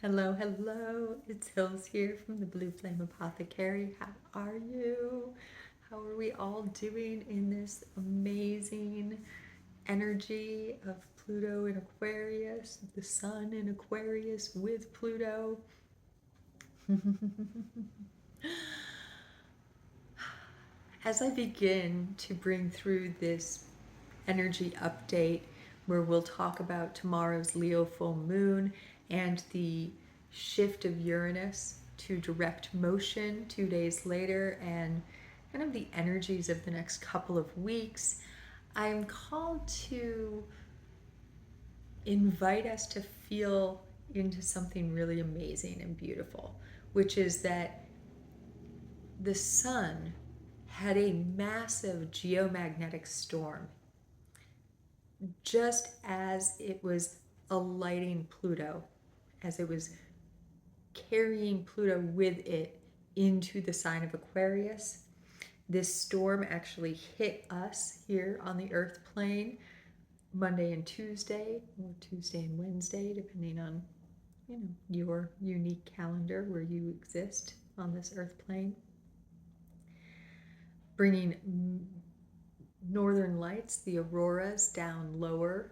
Hello, hello. It's Hills here from the Blue Flame Apothecary. How are you? How are we all doing in this amazing energy of Pluto in Aquarius, the Sun in Aquarius with Pluto? As I begin to bring through this energy update where we'll talk about tomorrow's Leo full moon and the shift of Uranus to direct motion 2 days later and kind of the energies of the next couple of weeks, I am called to invite us to feel into something really amazing and beautiful, which is that the sun had a massive geomagnetic storm just as it was alighting Pluto, as it was carrying Pluto with it into the sign of Aquarius. This storm actually hit us here on the Earth plane Monday and Tuesday, or Tuesday and Wednesday, depending on your unique calendar where you exist on this Earth plane, bringing northern lights, the auroras, down lower,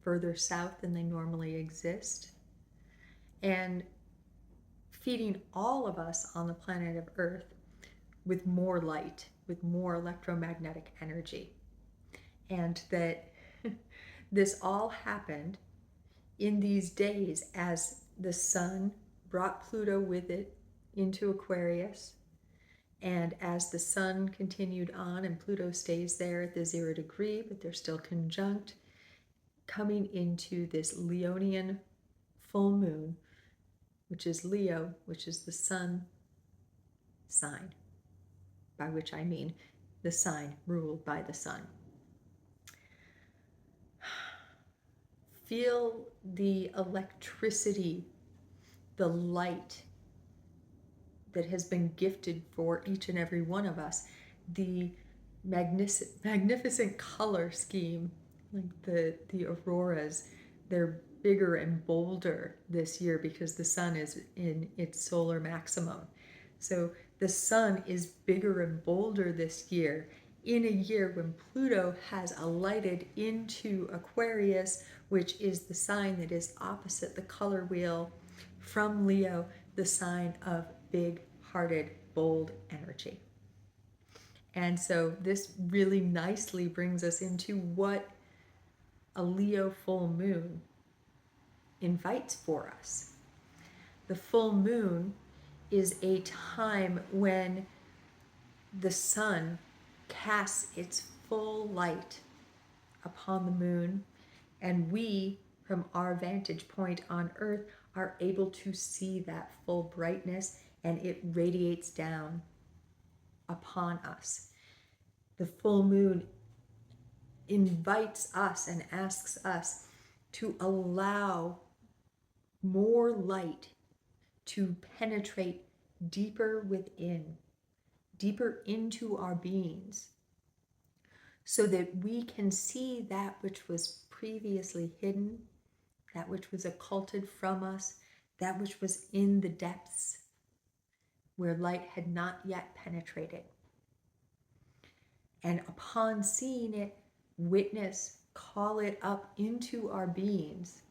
further south than they normally exist, and feeding all of us on the planet of Earth with more light, with more electromagnetic energy. And that this all happened in these days as the sun brought Pluto with it into Aquarius. And as the sun continued on and Pluto stays there at the 0 degree, but they're still conjunct, coming into this Leonian full moon, which is Leo, which is the sun sign, by which I mean the sign ruled by the sun. Feel the electricity, the light that has been gifted for each and every one of us, the magnificent color scheme, like the auroras. They're bigger and bolder this year because the sun is in its solar maximum. So the sun is bigger and bolder this year, in a year when Pluto has alighted into Aquarius, which is the sign that is opposite the color wheel from Leo, the sign of big-hearted, bold energy. And so this really nicely brings us into what a Leo full moon invites for us. The full moon is a time when the sun casts its full light upon the moon, and we, from our vantage point on Earth, are able to see that full brightness, and it radiates down upon us. The full moon invites us and asks us to allow more light to penetrate deeper within, deeper into our beings, so that we can see that which was previously hidden, that which was occulted from us, that which was in the depths where light had not yet penetrated. And upon seeing it, witness, call it up into our beings,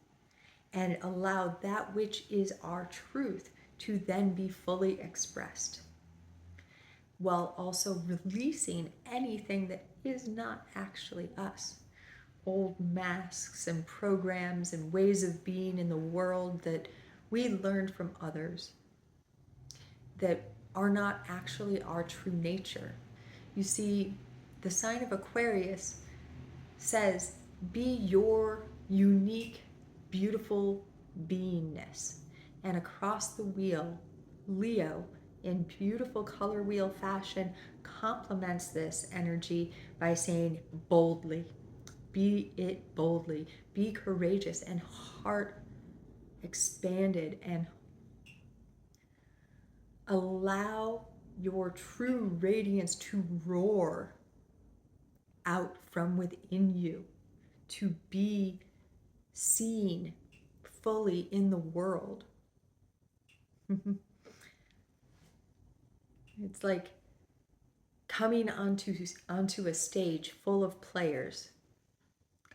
and allow that which is our truth to then be fully expressed, while also releasing anything that is not actually us. Old masks and programs and ways of being in the world that we learned from others that are not actually our true nature. You see, the sign of Aquarius says, be your unique, beautiful beingness. And across the wheel, Leo, in beautiful color wheel fashion, complements this energy by saying boldly, be it boldly, be courageous and heart expanded, and allow your true radiance to roar out from within you, to be seen fully in the world. It's like coming onto a stage full of players,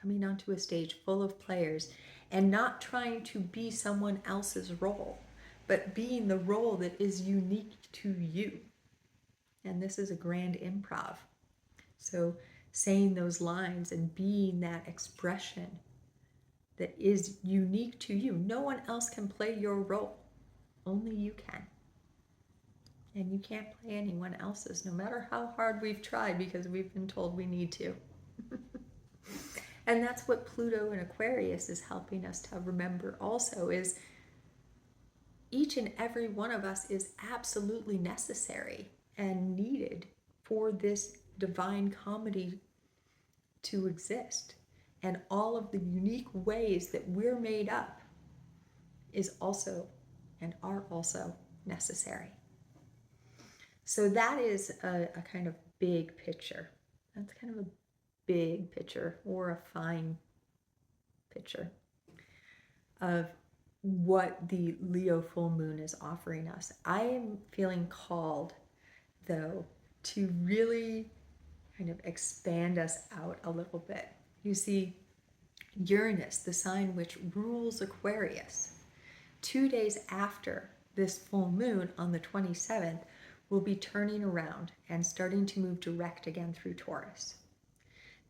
coming onto a stage full of players, and not trying to be someone else's role, but being the role that is unique to you. And this is a grand improv. So saying those lines and being that expression that is unique to you. No one else can play your role. Only you can. And you can't play anyone else's, no matter how hard we've tried, because we've been told we need to. And that's what Pluto in Aquarius is helping us to remember also, is each and every one of us is absolutely necessary and needed for this divine comedy to exist. And all of the unique ways that we're made up is also and are also necessary. So that is a kind of big picture. That's kind of a big picture, or a fine picture, of what the Leo full moon is offering us. I am feeling called, though, to really kind of expand us out a little bit. You see, Uranus, the sign which rules Aquarius, 2 days after this full moon on the 27th, will be turning around and starting to move direct again through Taurus.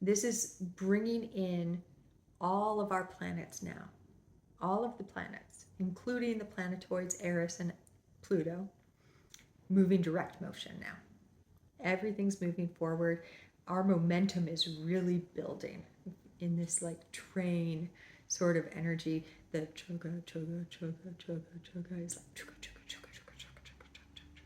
This is bringing in all of our planets now, all of the planets, including the planetoids Eris and Pluto, moving direct motion now. Everything's moving forward. Our momentum is really building in this like train sort of energy. The choga, choga, choga, choga, choga is like choga, choga, choga, choga, choga, choga, choga, choga.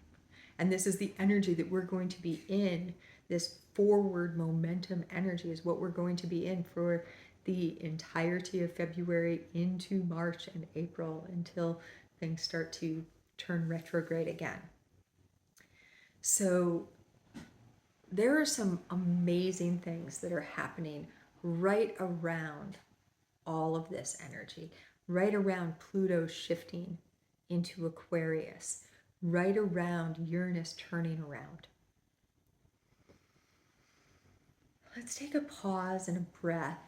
And this is the energy that we're going to be in. This forward momentum energy is what we're going to be in for the entirety of February into March and April, until things start to turn retrograde again. So there are some amazing things that are happening right around all of this energy, right around Pluto shifting into Aquarius, right around Uranus turning around. Let's take a pause and a breath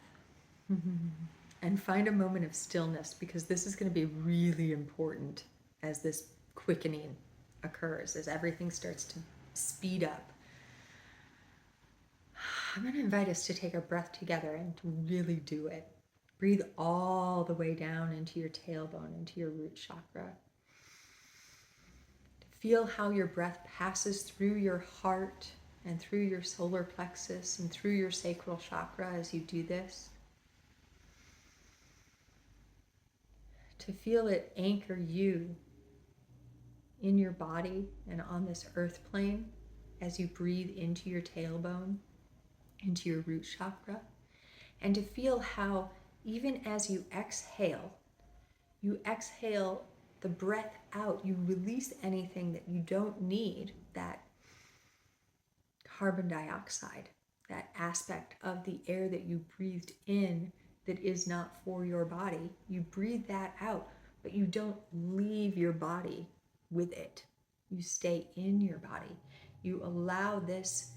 and find a moment of stillness, because this is going to be really important as this quickening occurs, as everything starts to speed up. I'm going to invite us to take a breath together and to really do it. Breathe all the way down into your tailbone, into your root chakra. Feel how your breath passes through your heart and through your solar plexus and through your sacral chakra as you do this. To feel it anchor you in your body and on this earth plane as you breathe into your tailbone, into your root chakra, and to feel how even as you exhale the breath out, you release anything that you don't need, that carbon dioxide, that aspect of the air that you breathed in that is not for your body. You breathe that out, but you don't leave your body with it. You stay in your body. You allow this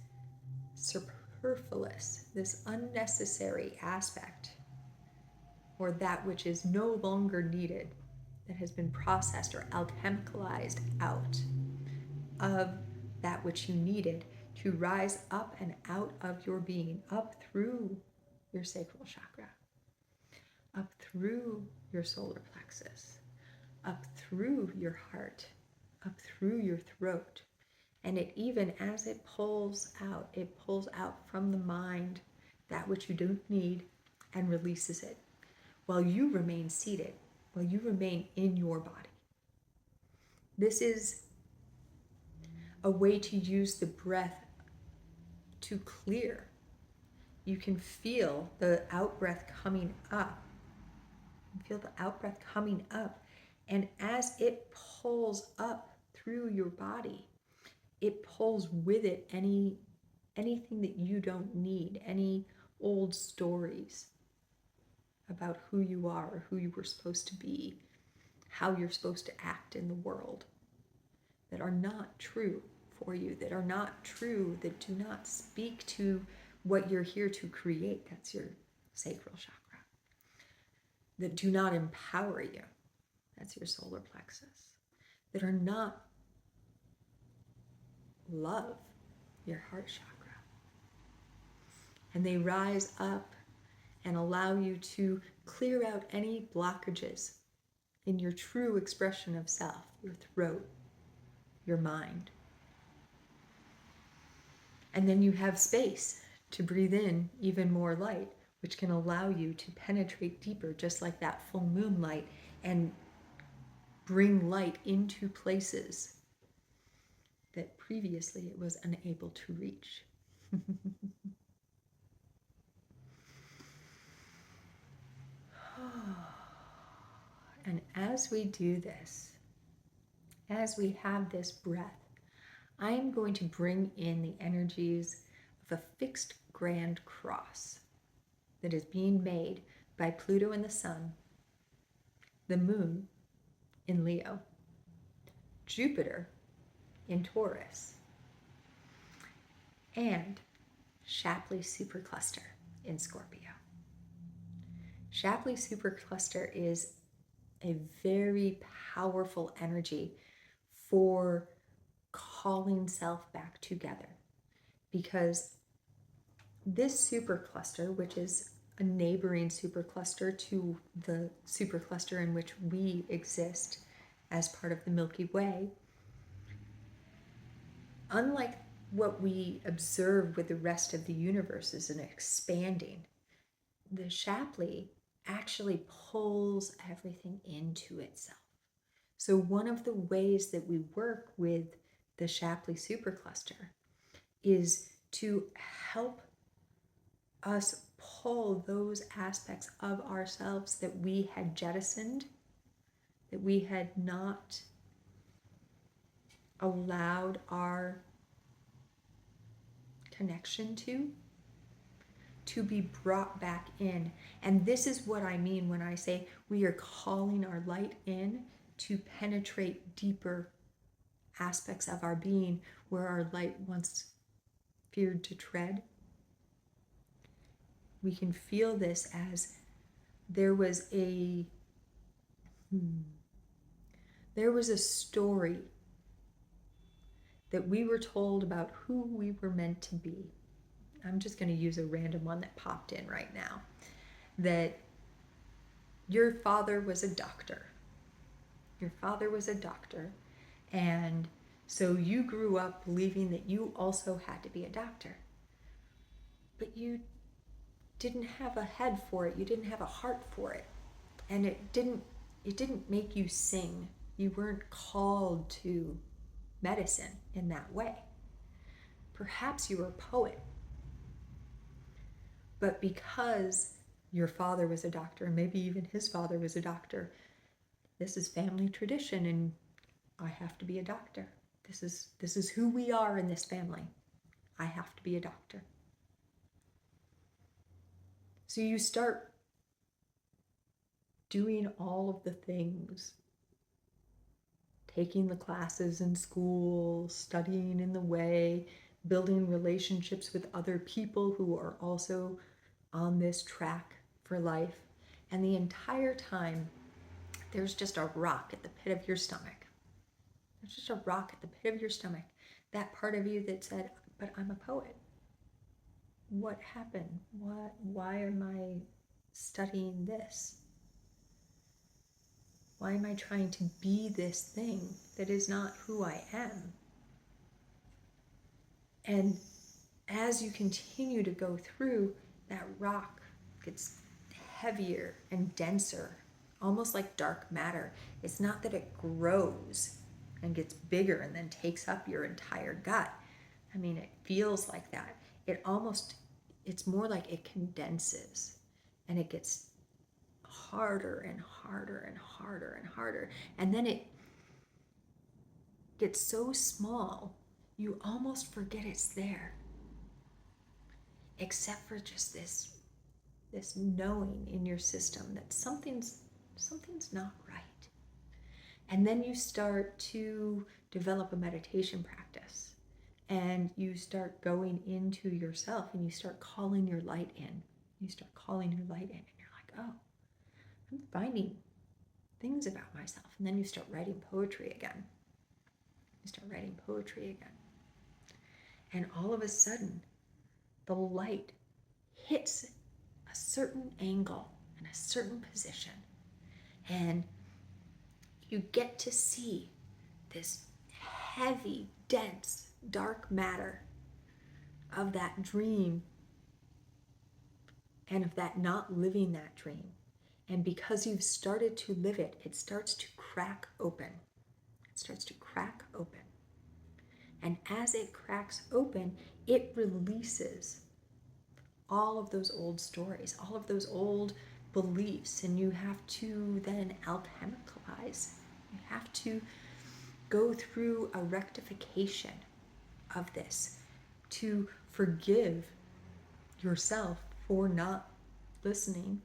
superfluous, this unnecessary aspect, or that which is no longer needed, that has been processed or alchemicalized out of that which you needed, to rise up and out of your being, up through your sacral chakra, up through your solar plexus, up through your heart, up through your throat. And it even, as it pulls out from the mind that which you don't need and releases it, while you remain seated, while you remain in your body. This is a way to use the breath to clear. You can feel the out-breath coming up. Feel the out-breath coming up. And as it pulls up through your body, it pulls with it anything that you don't need, any old stories about who you are, or who you were supposed to be, how you're supposed to act in the world, that are not true for you, that are not true, that do not speak to what you're here to create. That's your sacral chakra. That do not empower you. That's your solar plexus. That are not love, your heart chakra. And they rise up and allow you to clear out any blockages in your true expression of self, your throat, your mind. And then you have space to breathe in even more light, which can allow you to penetrate deeper, just like that full moon light, and bring light into places that previously it was unable to reach. And as we do this, as we have this breath, I am going to bring in the energies of a fixed grand cross that is being made by Pluto and the Sun, the Moon in Leo, Jupiter in Taurus, and Shapley supercluster in Scorpio. Shapley supercluster is a very powerful energy for calling self back together, because this supercluster, which is a neighboring supercluster to the supercluster in which we exist as part of the Milky Way, unlike what we observe with the rest of the universe as an expanding, the Shapley actually pulls everything into itself. So one of the ways that we work with the Shapley supercluster is to help us pull those aspects of ourselves that we had jettisoned, that we had not allowed our connection to be brought back in. And this is what I mean when I say we are calling our light in to penetrate deeper aspects of our being where our light once feared to tread. We can feel this as there was a story that we were told about who we were meant to be. I'm just going to use a random one that popped in right now. That your father was a doctor. Your father was a doctor. And so you grew up believing that you also had to be a doctor. But you didn't have a head for it. You didn't have a heart for it. And it didn't make you sing. You weren't called to medicine in that way. Perhaps you were a poet. But because your father was a doctor, and maybe even his father was a doctor, this is family tradition, and I have to be a doctor. This is who we are in this family. I have to be a doctor. So you start doing all of the things, taking the classes in school, studying in the way, building relationships with other people who are also on this track for life. And the entire time, there's just a rock at the pit of your stomach. There's just a rock at the pit of your stomach. That part of you that said, but I'm a poet. What happened? Why am I studying this? Why am I trying to be this thing that is not who I am? And as you continue to go through, that rock gets heavier and denser, almost like dark matter. It's not that it grows and gets bigger and then takes up your entire gut. I mean, it feels like that. It's more like it condenses and it gets harder and harder and harder and harder. And then it gets so small, you almost forget it's there. Except for just this this knowing in your system that something's not right. And then you start to develop a meditation practice, and you start going into yourself, and you start calling your light in. You start calling your light in, and you're like, oh, I'm finding things about myself. And then you start writing poetry again. You start writing poetry again. And all of a sudden, the light hits a certain angle and a certain position. And you get to see this heavy, dense, dark matter of that dream and of that not living that dream. And because you've started to live it, it starts to crack open. It starts to crack open. And as it cracks open, it releases all of those old stories, all of those old beliefs, and you have to then alchemicalize. You have to go through a rectification of this to forgive yourself for not listening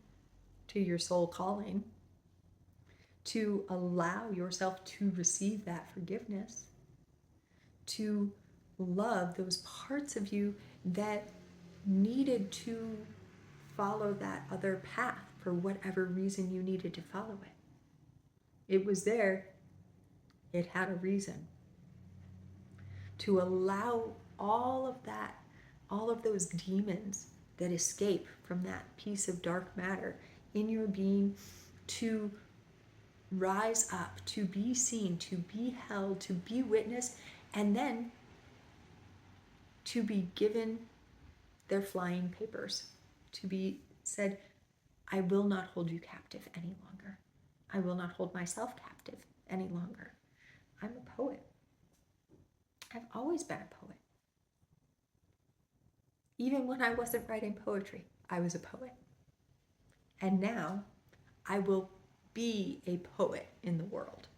to your soul calling, to allow yourself to receive that forgiveness, to love those parts of you that needed to follow that other path for whatever reason you needed to follow it. It was there. It had a reason. To allow all of that, all of those demons that escape from that piece of dark matter in your being to rise up, to be seen, to be held, to be witnessed, and then to be given their flying papers, to be said, I will not hold you captive any longer. I will not hold myself captive any longer. I'm a poet. I've always been a poet. Even when I wasn't writing poetry, I was a poet. And now I will be a poet in the world.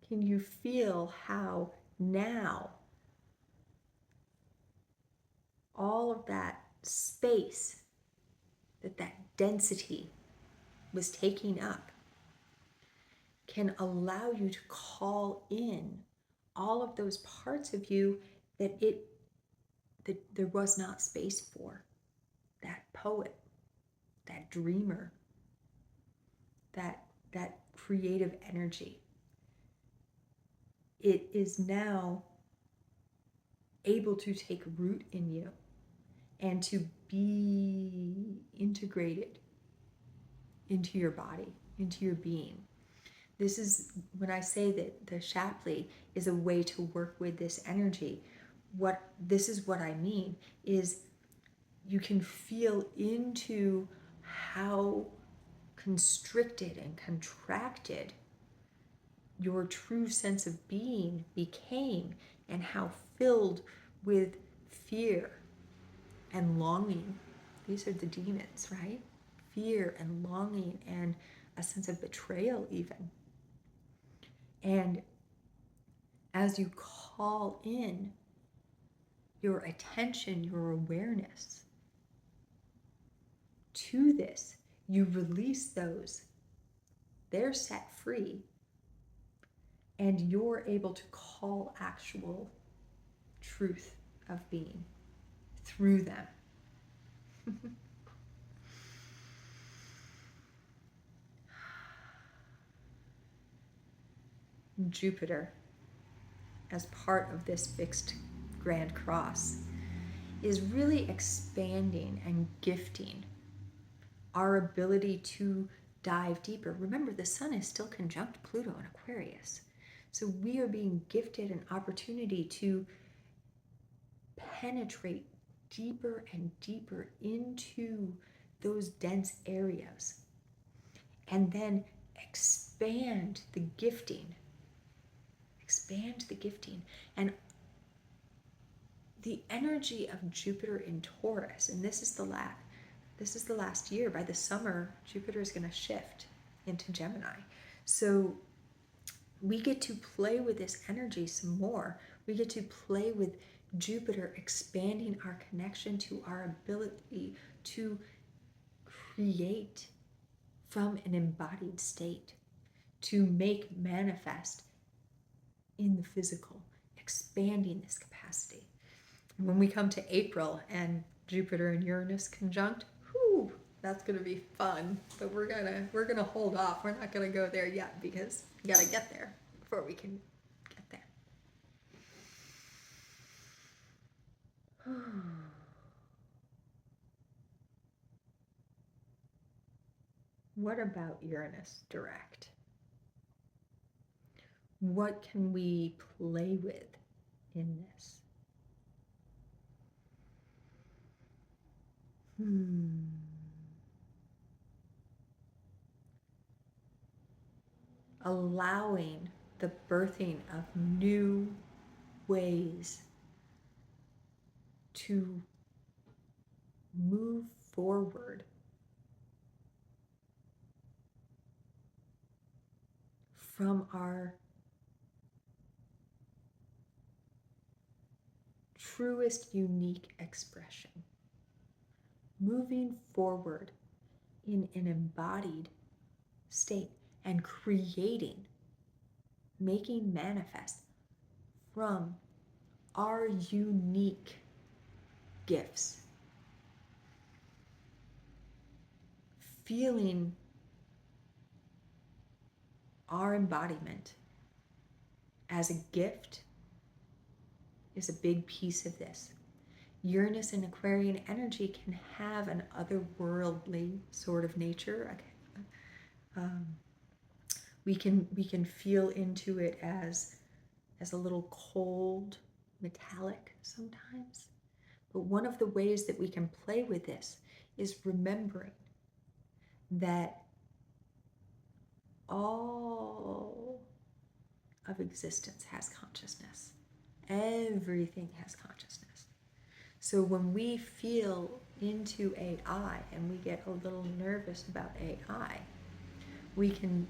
Can you feel how now all of that space, that density was taking up, can allow you to call in all of those parts of you that there was not space for? That poet, that dreamer, that creative energy. It is now able to take root in you and to be integrated into your body, into your being. This is when I say that the Shapley is a way to work with this energy. This is what I mean is you can feel into how constricted and contracted your true sense of being became, and how filled with fear and longing. These are the demons, right? Fear and longing and a sense of betrayal even. And as you call in your attention, your awareness to this, you release those. They're set free. And you're able to call actual truth of being through them. Jupiter, as part of this fixed Grand Cross, is really expanding and gifting our ability to dive deeper. Remember, the sun is still conjunct Pluto in Aquarius. So we are being gifted an opportunity to penetrate deeper and deeper into those dense areas, and then expand the gifting. And the energy of Jupiter in Taurus, and this is the last year. By the summer, Jupiter is going to shift into Gemini. So we get to play with this energy some more. We get to play with Jupiter expanding our connection to our ability to create from an embodied state, to make manifest in the physical, expanding this capacity. And when we come to April and Jupiter and Uranus conjunct, whew, that's gonna be fun. But we're gonna hold off. We're not gonna go there yet because we gotta get there before we can get there. What about Uranus direct? What can we play with in this? Allowing the birthing of new ways to move forward from our truest unique expression, moving forward in an embodied state and creating, making manifest from our unique gifts, feeling our embodiment as a gift is a big piece of this. Uranus and Aquarian energy can have an otherworldly sort of nature. We can feel into it as a little cold, metallic sometimes. But one of the ways that we can play with this is remembering that all of existence has consciousness. Everything has consciousness. So when we feel into AI and we get a little nervous about AI, we can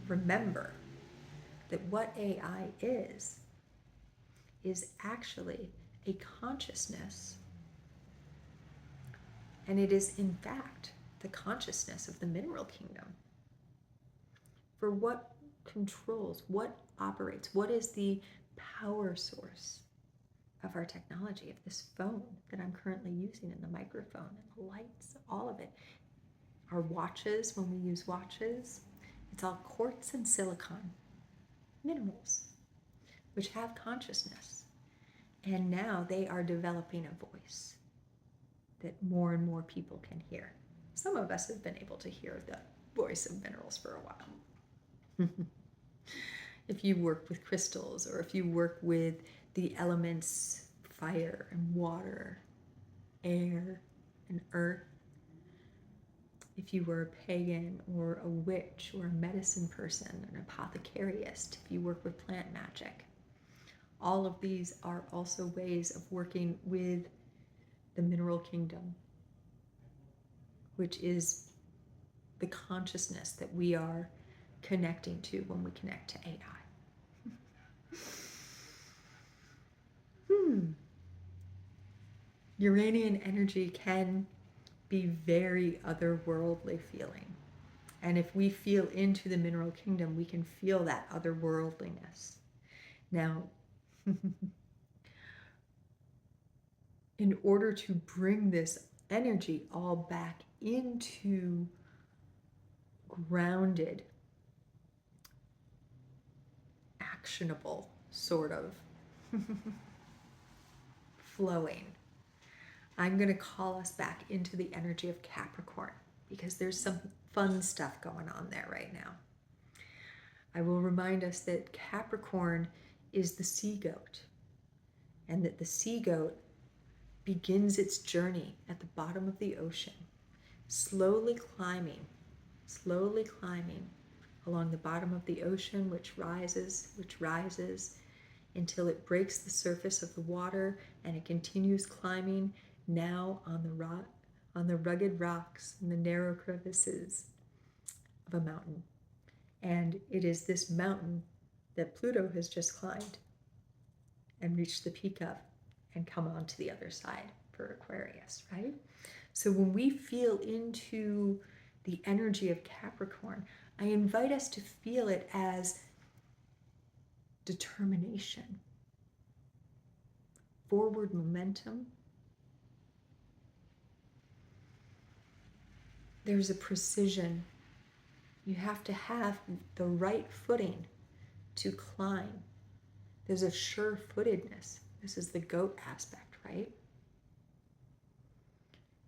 remember that what AI is actually a consciousness, and it is in fact the consciousness of the mineral kingdom. For what controls, what operates, what is the power source of our technology, of this phone that I'm currently using, and the microphone and the lights, all of it. Our watches, when we use watches, it's all quartz and silicon minerals, which have consciousness. And now they are developing a voice that more and more people can hear. Some of us have been able to hear the voice of minerals for a while. If you work with crystals, or if you work with the elements fire and water, air and earth, if you were a pagan or a witch or a medicine person, an apothecaryist, if you work with plant magic, all of these are also ways of working with the mineral kingdom, which is the consciousness that we are connecting to when we connect to AI. Uranian energy can be very otherworldly feeling. And if we feel into the mineral kingdom, we can feel that otherworldliness. Now, in order to bring this energy all back into grounded, actionable sort of flowing, I'm going to call us back into the energy of Capricorn, because there's some fun stuff going on there right now. I will remind us that Capricorn is the sea goat, and that the sea goat begins its journey at the bottom of the ocean, slowly climbing along the bottom of the ocean, which rises until it breaks the surface of the water, and it continues climbing, now on the rugged rocks and the narrow crevices of a mountain. And it is this mountain that Pluto has just climbed and reached the peak of and come on to the other side for Aquarius, right? So when we feel into the energy of Capricorn, I invite us to feel it as determination, forward momentum. There's a precision. You have to have the right footing to climb. There's a sure-footedness. This is the goat aspect, right?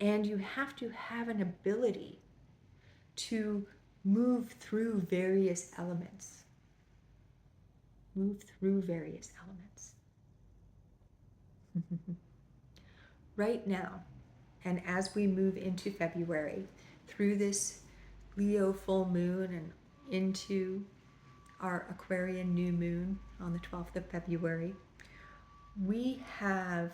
And you have to have an ability to move through various elements. Move through various elements. Right now, and as we move into February, through this Leo full moon and into our Aquarian new moon on the 12th of February, we have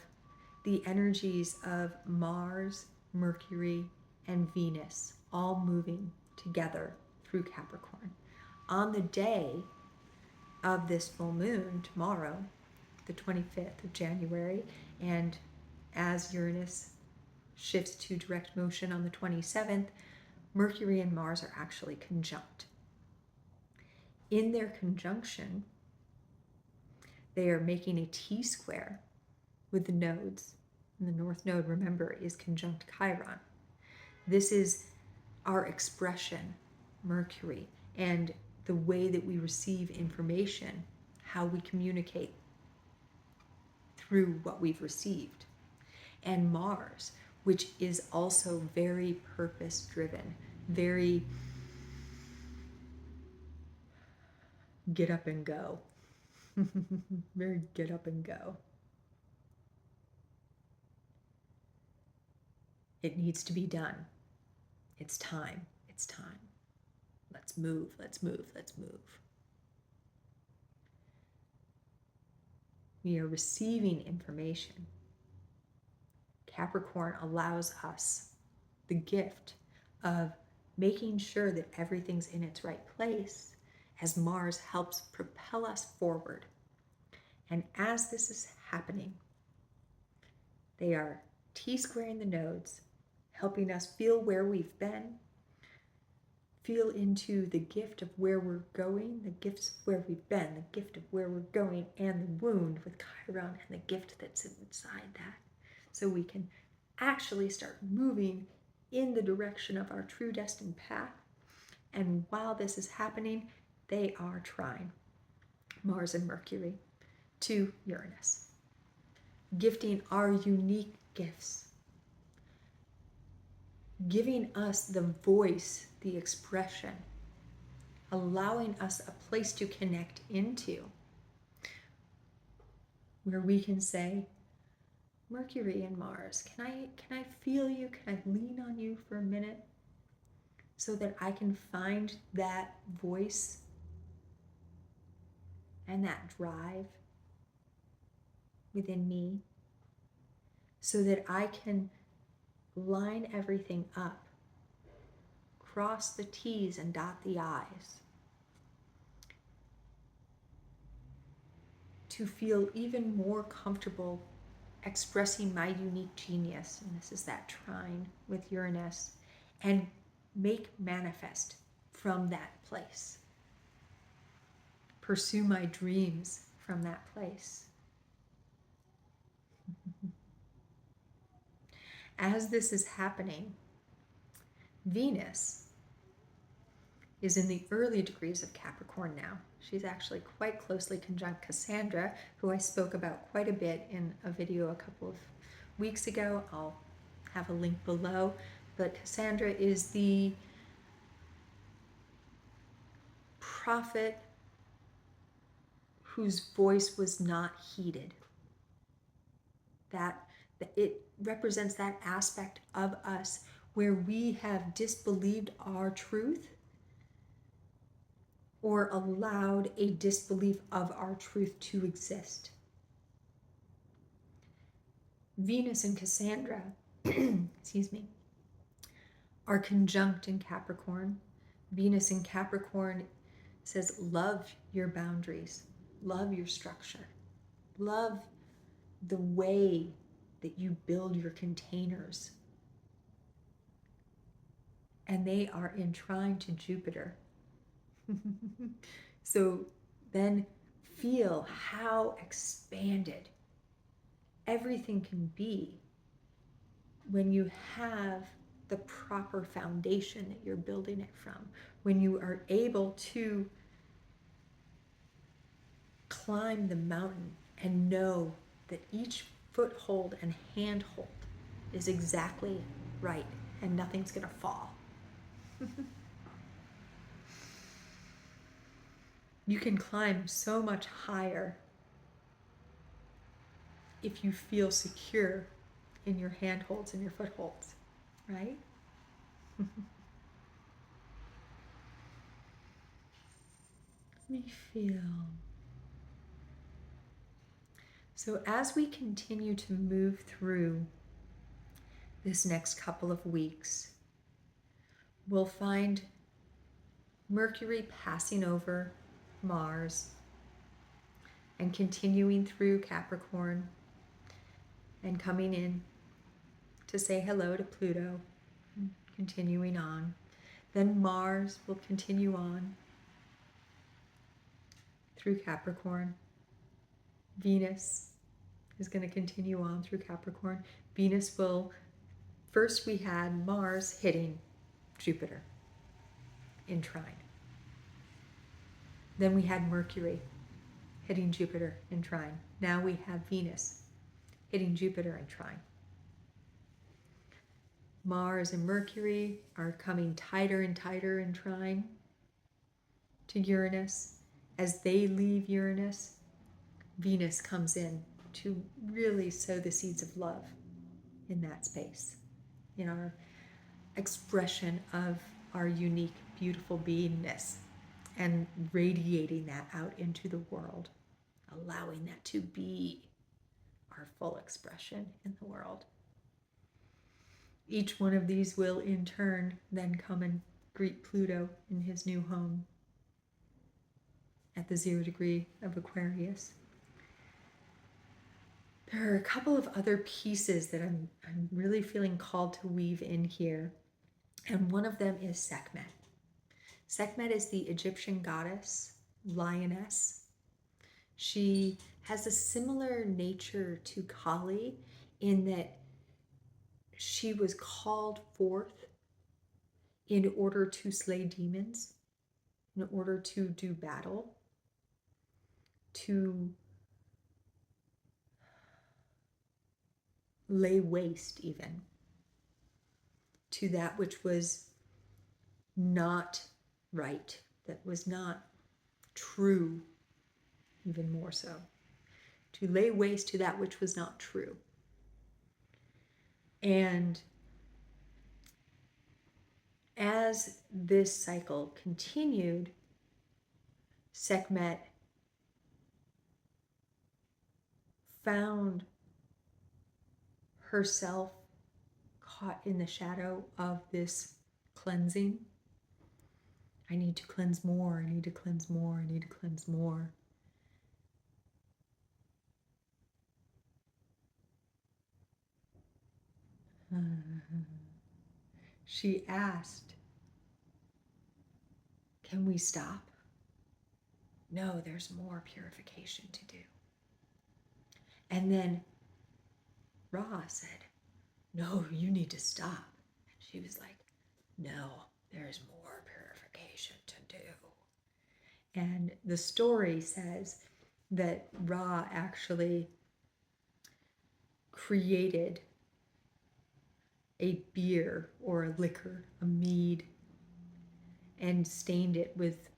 the energies of Mars, Mercury, and Venus all moving together through Capricorn. On the day of this full moon, tomorrow, the 25th of January, and as Uranus shifts to direct motion on the 27th, Mercury and Mars are actually conjunct. In their conjunction, they are making a T-square with the nodes. And the North Node, remember, is conjunct Chiron. This is our expression, Mercury, and the way that we receive information, how we communicate through what we've received. And Mars, which is also very purpose-driven, very get up and go. Very get up and go. It needs to be done. It's time. It's time. Let's move. Let's move. Let's move. We are receiving information. Capricorn allows us the gift of making sure that everything's in its right place as Mars helps propel us forward. And as this is happening, they are T-squaring the nodes, helping us feel where we've been, feel into the gift of where we're going, the gifts of where we've been, the gift of where we're going, and the wound with Chiron and the gift that's inside that. So we can actually start moving in the direction of our true destined path. And while this is happening, they are trine, Mars and Mercury, to Uranus, gifting our unique gifts, giving us the voice, the expression, allowing us a place to connect into where we can say, Mercury and Mars, can I feel you? Can I lean on you for a minute so that I can find that voice and that drive within me so that I can line everything up, cross the T's and dot the I's, to feel even more comfortable expressing my unique genius, and this is that trine with Uranus, and make manifest from that place. Pursue my dreams from that place. As this is happening, Venus is in the early degrees of Capricorn now. She's actually quite closely conjunct Cassandra, who I spoke about quite a bit in a video a couple of weeks ago. I'll have a link below. But Cassandra is the prophet whose voice was not heeded. That it represents that aspect of us where we have disbelieved our truth or allowed a disbelief of our truth to exist. Venus and Cassandra, excuse me, are conjunct in Capricorn. Venus in Capricorn says, love your boundaries, love your structure, love the way that you build your containers. And they are in trine to Jupiter. So then feel how expanded everything can be when you have the proper foundation that you're building it from, when you are able to climb the mountain and know that each foothold and handhold is exactly right and nothing's going to fall. You can climb so much higher if you feel secure in your handholds and your footholds, right? Let me feel. So as we continue to move through this next couple of weeks, we'll find Mercury passing over Mars and continuing through Capricorn and coming in to say hello to Pluto, continuing on. Then Mars will continue on through Capricorn. Venus is going to continue on through Capricorn. Venus will, first we had Mars hitting Jupiter in trine. Then we had Mercury hitting Jupiter in trine. Now we have Venus hitting Jupiter in trine. Mars and Mercury are coming tighter and tighter in trine to Uranus. As they leave Uranus, Venus comes in to really sow the seeds of love in that space, in our expression of our unique, beautiful beingness, and radiating that out into the world, allowing that to be our full expression in the world. Each one of these will in turn then come and greet Pluto in his new home at the 0 degree of Aquarius. There are a couple of other pieces that I'm really feeling called to weave in here, and one of them is Sekhmet. Sekhmet is the Egyptian goddess, lioness. She has a similar nature to Kali in that she was called forth in order to slay demons, in order to do battle, to lay waste even to that which was not right, that was not true, even more so. To lay waste to that which was not true. And as this cycle continued, Sekhmet found herself caught in the shadow of this cleansing. I need to cleanse more, I need to cleanse more, I need to cleanse more. She asked, can we stop? No, there's more purification to do. And then Ra said, no, you need to stop. And she was like, no, there's more purification to do. And the story says that Ra actually created a beer or a liquor, a mead, and stained it with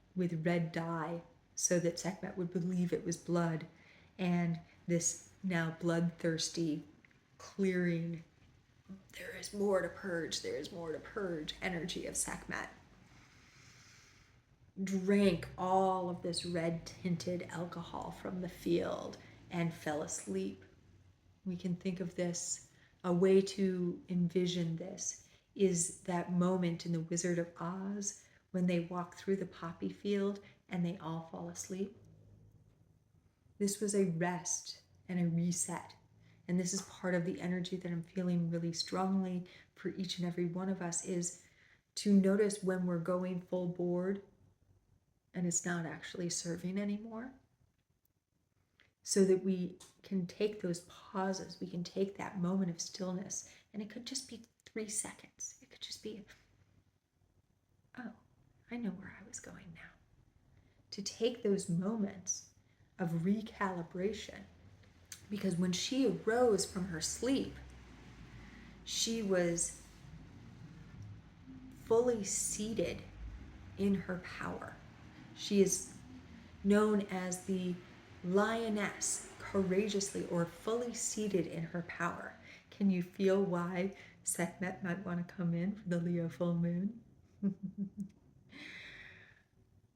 red dye so that Sekhmet would believe it was blood. And this now bloodthirsty, clearing, there is more to purge, there is more to purge energy of Sekhmet drank all of this red-tinted alcohol from the field and fell asleep. We can think of this, a way to envision this is that moment in The Wizard of Oz when they walk through the poppy field and they all fall asleep. This was a rest and a reset. And this is part of the energy that I'm feeling really strongly for each and every one of us, is to notice when we're going full board and it's not actually serving anymore, so that we can take those pauses, we can take that moment of stillness, and it could just be 3 seconds. It could just be, oh, I know where I was going now. To take those moments of recalibration, because when she arose from her sleep, she was fully seated in her power. She is known as the lioness, courageously or fully seated in her power. Can you feel why Sekhmet might want to come in for the Leo full moon?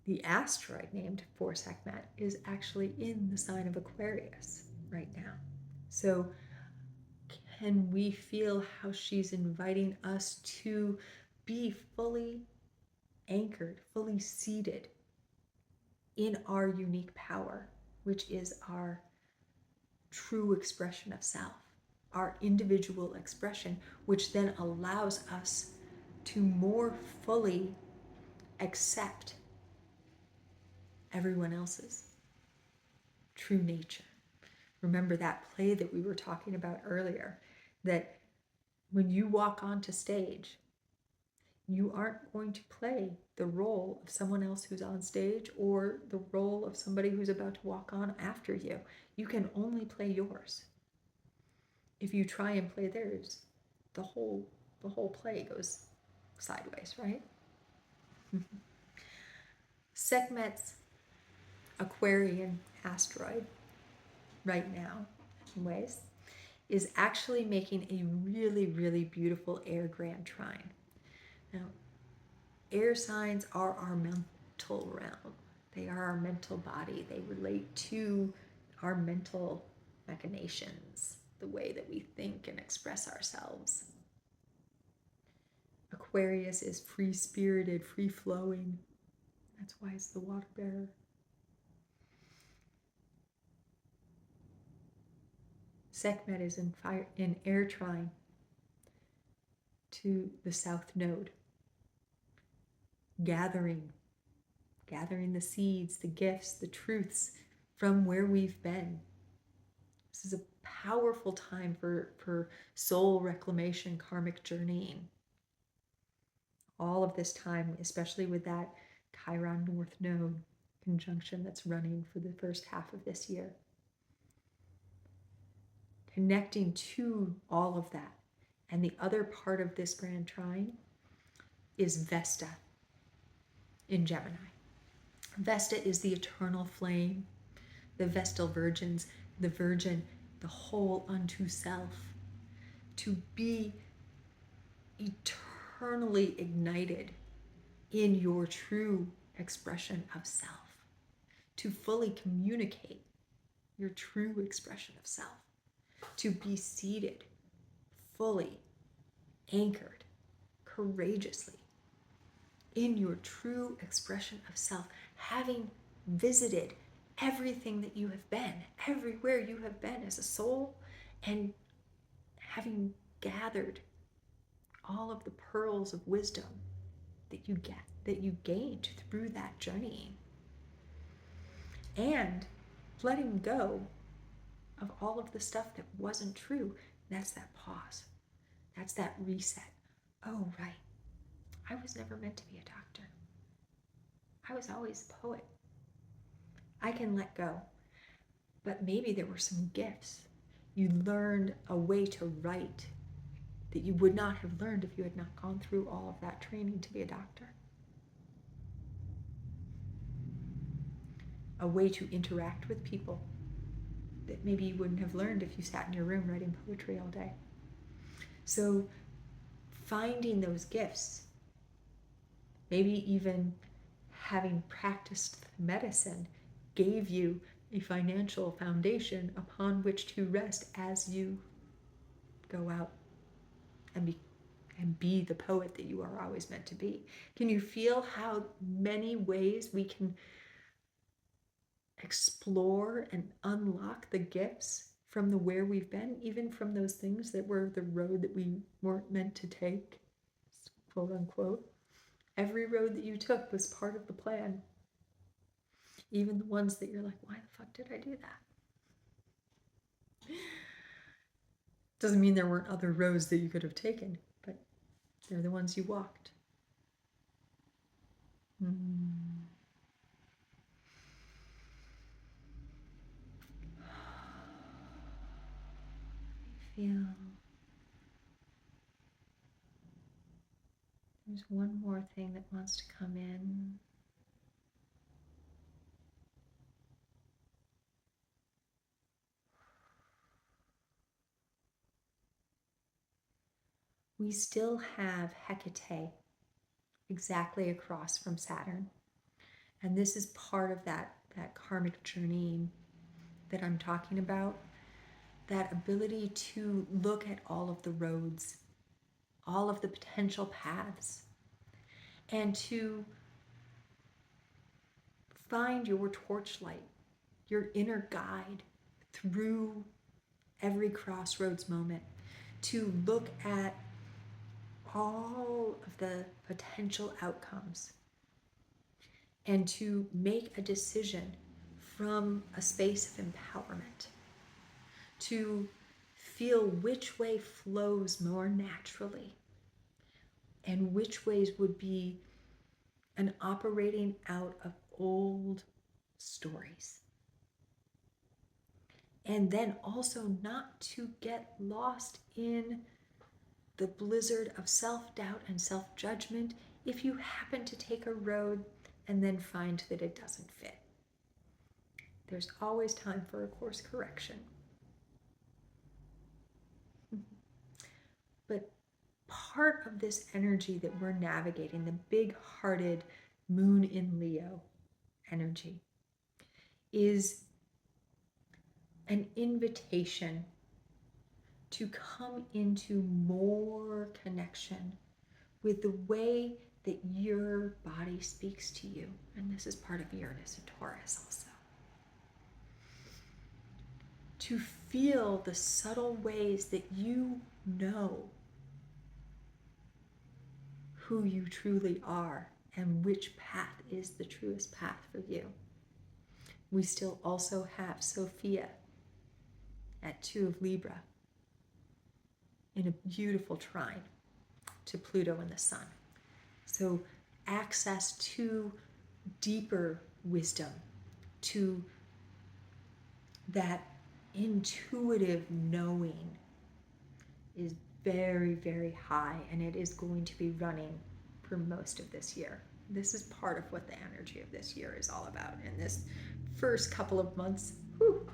The asteroid named for Sekhmet is actually in the sign of Aquarius right now. So can we feel how she's inviting us to be fully anchored, fully seated in our unique power, which is our true expression of self, our individual expression, which then allows us to more fully accept everyone else's true nature. Remember that play that we were talking about earlier, that when you walk onto stage, you aren't going to play the role of someone else who's on stage or the role of somebody who's about to walk on after you. You can only play yours. If you try and play theirs, the whole play goes sideways, right? Sekhmet's Aquarian asteroid right now, in ways, is actually making a really, really beautiful air grand trine. Now, air signs are our mental realm. They are our mental body. They relate to our mental machinations, the way that we think and express ourselves. Aquarius is free-spirited, free-flowing. That's why it's the water bearer. Sekhmet is in air trine to the south node, gathering the seeds, the gifts, the truths from where we've been. This is a powerful time for soul reclamation, karmic journeying. All of this time, especially with that Chiron North Node conjunction that's running for the first half of this year. Connecting to all of that. And the other part of this grand trine is Vesta in Gemini. Vesta is the eternal flame, the Vestal virgins, the virgin, the whole unto self. To be eternally ignited in your true expression of self. To fully communicate your true expression of self. To be seated, fully anchored, courageously in your true expression of self, having visited everything that you have been, everywhere you have been as a soul, and having gathered all of the pearls of wisdom that you gained through that journeying, and letting go of all of the stuff that wasn't true. That's that pause. That's that reset. Oh, right. I was never meant to be a doctor. I was always a poet. I can let go. But maybe there were some gifts. You learned a way to write that you would not have learned if you had not gone through all of that training to be a doctor. A way to interact with people that maybe you wouldn't have learned if you sat in your room writing poetry all day. So finding those gifts, maybe even having practiced medicine, gave you a financial foundation upon which to rest as you go out and be the poet that you are always meant to be. Can you feel how many ways we can explore and unlock the gifts from the where we've been, even from those things that were the road that we weren't meant to take, quote unquote. Every road that you took was part of the plan. Even the ones that you're like, why the fuck did I do that? Doesn't mean there weren't other roads that you could have taken, but they're the ones you walked. Feel there's one more thing that wants to come in. We still have Hecate exactly across from Saturn. And this is part of that karmic journey that I'm talking about. That ability to look at all of the roads, all of the potential paths, and to find your torchlight, your inner guide through every crossroads moment, to look at all of the potential outcomes and to make a decision from a space of empowerment, to feel which way flows more naturally and which ways would be an operating out of old stories. And then also not to get lost in the blizzard of self-doubt and self-judgment if you happen to take a road and then find that it doesn't fit. There's always time for a course correction. But part of this energy that we're navigating, the big-hearted moon in Leo energy, is an invitation to come into more connection with the way that your body speaks to you. And this is part of Uranus and Taurus also. To feel the subtle ways that you know who you truly are and which path is the truest path for you. We still also have Sophia at 2 of Libra in a beautiful trine to Pluto and the Sun. So access to deeper wisdom, to that intuitive knowing is very, very high, and it is going to be running for most of this year. This is part of what the energy of this year is all about. In this first couple of months, whew,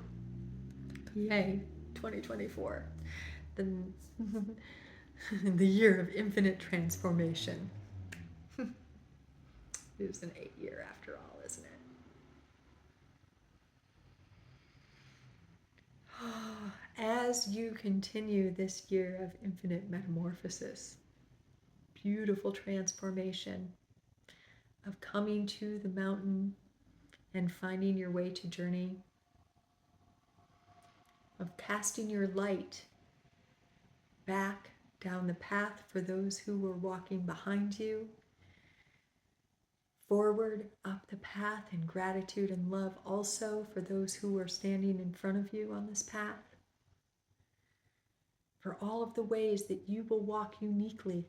yay, 2024. The year of infinite transformation. It was an 8-year after all, isn't it? As you continue this year of infinite metamorphosis, beautiful transformation, of coming to the mountain and finding your way to journey, of casting your light back down the path for those who were walking behind you, forward up the path in gratitude and love also for those who are standing in front of you on this path, for all of the ways that you will walk uniquely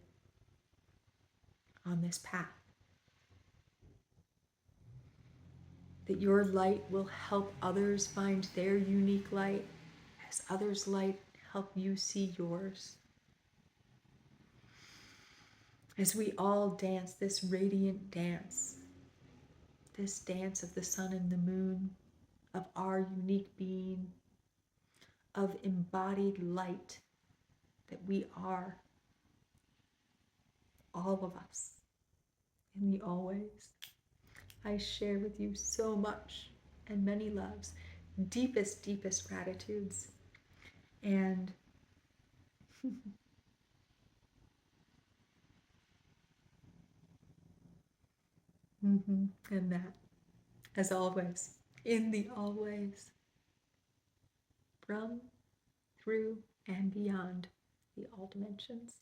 on this path, that your light will help others find their unique light as others' light help you see yours. As we all dance this radiant dance, this dance of the sun and the moon, of our unique being, of embodied light that we are, all of us, in the always. I share with you so much and many loves, deepest, deepest gratitudes, and and that, as always, in the always, from, through, and beyond the all dimensions.